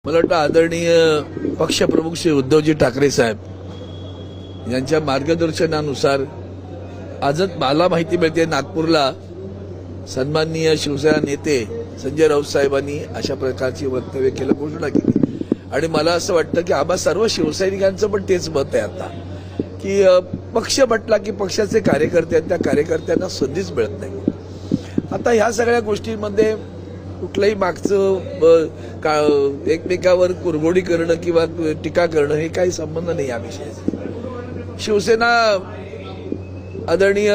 मला वाटतं आदरणीय पक्षप्रमुख श्री उद्धवजी ठाकरे साहेब यांच्या मार्गदर्शनानुसार आजच मला माहिती मिळते नागपूरला सन्माननीय शिवसेना नेते संजय राऊत साहेबांनी अशा प्रकारची वक्तव्य केलं, घोषणा केली. आणि मला असं वाटतं की आम्हा सर्व शिवसैनिकांचं पण तेच मत आहे आता की पक्ष म्हटला की पक्षाचे कार्यकर्ते आहेत, त्या कार्यकर्त्यांना संधीच मिळत नाही. आता ह्या सगळ्या गोष्टींमध्ये कुठलंही मागचं एकमेकावर कुरघोडी करणं किंवा टीका करणं हे काही संबंध नाही. या विषयाचा शिवसेना आदरणीय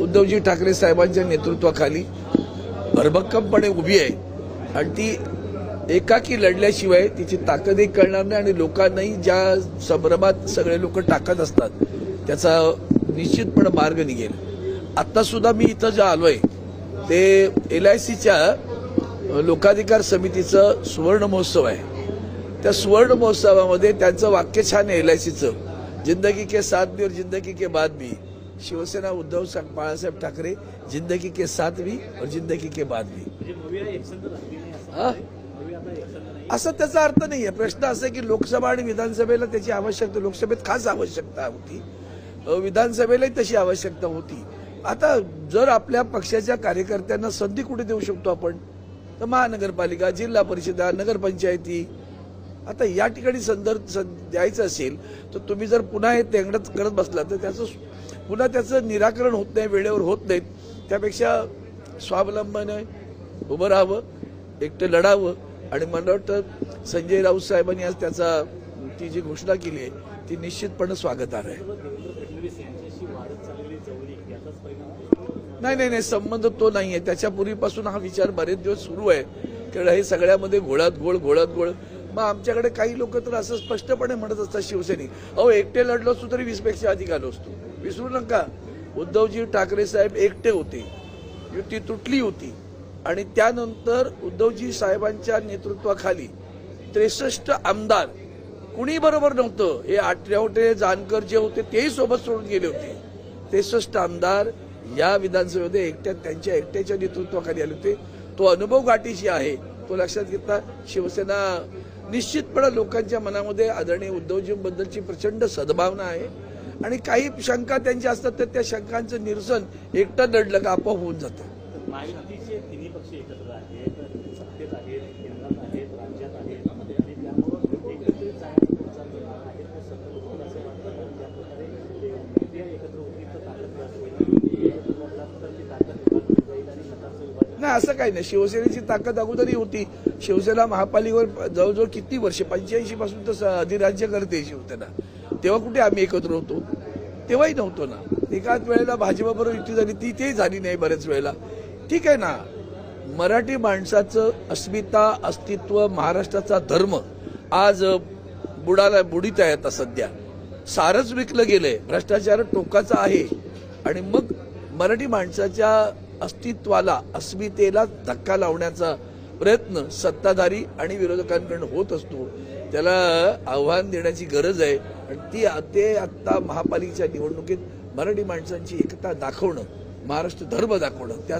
उद्धवजी ठाकरे साहेबांच्या नेतृत्वाखाली भरभक्कमपणे उभी आहे आणि ती एकाकी लढल्याशिवाय तिची ताकदही कळणार नाही आणि लोकांनाही ज्या संभ्रमात सगळे लोक टाकत असतात त्याचा निश्चितपणे मार्ग निघेल. आता सुद्धा मी इथं जे आलोय ते LICच्या लोकाधिकार समितीचं सुवर्ण महोत्सव आहे. त्या सुवर्ण महोत्सवामध्ये त्यांचं वाक्य छान आहे LICचं, जिंदगी के साथ भी और जिंदगी के बाद भी. शिवसेना उद्धव बाळासाहेब ठाकरे जिंदगी के साथ भी और जिंदगी के बाद भी. असं त्याचा अर्थ नाहीये. प्रश्न असा आहे की लोकसभा आणि विधानसभेला त्याची आवश्यकता, लोकसभेत खास आवश्यकता होती, विधानसभेलाही तशी आवश्यकता होती. आता जर आपल्या पक्षाच्या कार्यकर्त्यांना संधी कुठे देऊ शकतो आपण, तर महानगरपालिका, जिल्हा परिषदा, नगरपंचायती. आता या ठिकाणी संदर्भ द्यायचं असेल तर तुम्ही जर पुन्हा हे तेंगडत करत बसला तर त्याचं निराकरण होत नाही, वेळेवर होत नाहीत. त्यापेक्षा स्वावलंबने उभं राहावं, एकटं लढावं. आणि मला वाटतं संजय राऊत साहेबांनी आज ती जी घोषणा केली आहे ती निश्चितपणे स्वागतार्ह आहे. नाही, संबंध तो नाहीये. त्याच्या पूर्वीपासून हा विचार बरेच दिवस सुरू आहे. कारण हे सगळ्यामध्ये घोळात घोळ. मग आमच्याकडे काही लोक तर असं स्पष्टपणे म्हणत असतात शिवसैनिक, एकटे लढलो असतो तरी 20 पेक्षा अधिक आलो असतो. विसरू नका, उद्धवजी ठाकरे साहेब एकटे होते, युती तुटली होती आणि त्यानंतर उद्धवजी साहेबांच्या नेतृत्वाखाली 63 आमदार कुणी बरोबर नव्हतं. हे आठवटे जानकर जे होते तेही सोबत सोडून गेले होते. 63 आमदार या विधानसभेमध्ये त्यांच्या एकट्याच्या नेतृत्वाखाली आले होते. तो अनुभव गाठीशी आहे, तो लक्षात घेता शिवसेना निश्चितपणे लोकांच्या मनामध्ये आदरणीय उद्धवजींबद्दलची प्रचंड सद्भावना आहे. आणि काही शंका त्यांच्या असतात तर त्या शंकांचं निरसन एकटं लढलं का आपोआप होऊन जातं. महायुतीचे तिन्ही पक्ष एकत्र आहेत, सत्तेत आहेत, केंद्रात आहेत, राज्यात आहेत आणि त्यामुळे एकत्रित जाण्याचा प्रचार करणार आहेत. ते सतत होतं असं वाटतं की ज्या प्रकारे युती एकत्र होती तर ताकद जास्त होईल, एकत्र वाटला तर ती ताकद विभागली जाईल आणि मतांचं विभाजन. नाही, असं काही नाही. शिवसेनेची ताकद अगोदरही होती. शिवसेना महापालिकेवर जवळजवळ किती वर्ष, 85 पासून तर अधिराज्य करते शिवसेना. तेव्हा कुठे आम्ही एकत्र होतो? तेव्हाही नव्हतो ना. एकाच वेळेला भाजपबरोबर युती झाली, ती झाली नाही बऱ्याच वेळेला. ठीक आहे ना, मराठी माणसाचं अस्मिता, अस्तित्व, महाराष्ट्राचा धर्म आज बुडीत आहे. आता सध्या सारच विकलं गेलंय, भ्रष्टाचार टोकाचा आहे. आणि मग मराठी माणसाच्या अस्तित्वाला, अस्मितेला धक्का लावण्याचा प्रयत्न सत्ताधारी आणि विरोधकांकडून होत असतो. त्याला आव्हान देण्याची गरज आहे. आणि ते आता महापालिकेच्या निवडणुकीत मराठी माणसांची एकता दाखवणं, महाराष्ट्र धर्म दाखवणं, त्या